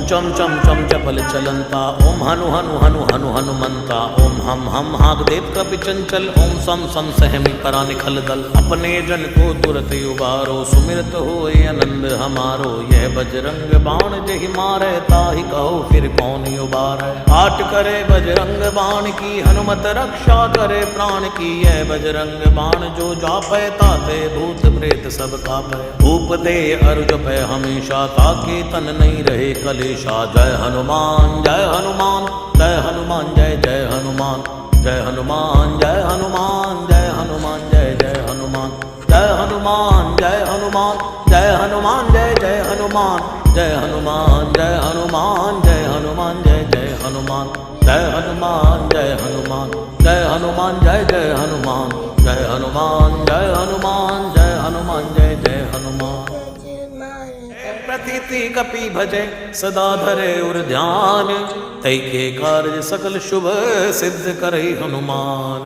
चम चम चम चपल चलंता, ओम हनु हनु हनु हनु हनुमंता, ओम हम हाग देव कपि चंचल, ओम सम सम सहमी करा निखल दल। अपने जन को तुरत उबारो, सुमिरत होए आनंद हमारो। यह बजरंग बाण जहि मारे, ताहि कहो फिर कौन उबारे। आट करे बजरंग बाण की, हनुमत रक्षा करे प्राण की। यह बजरंग बाण जो जापै, ताते भूत प्रेत सब कापै। धूप दे अरु जपै हमेशा, ताके तन नहीं रहे कलेशा। जय हनुमान जय हनुमान जय हनुमान जय जय हनुमान। जय हनुमान जय हनुमान जय हनुमान जय जय हनुमान। जय हनुमान जय हनुमान जय हनुमान जय जय हनुमान। जय हनुमान जय हनुमान जय हनुमान जय जय हनुमान। जय हनुमान जय हनुमान जय हनुमान जय जय हनुमान। जय हनुमान जय हनुमान जय हनुमान जय जय हनुमान। प्रतीति कपि भजे सदा धरे उर ध्यान, तै के कार्य सकल शुभ सिद्ध करे हनुमान।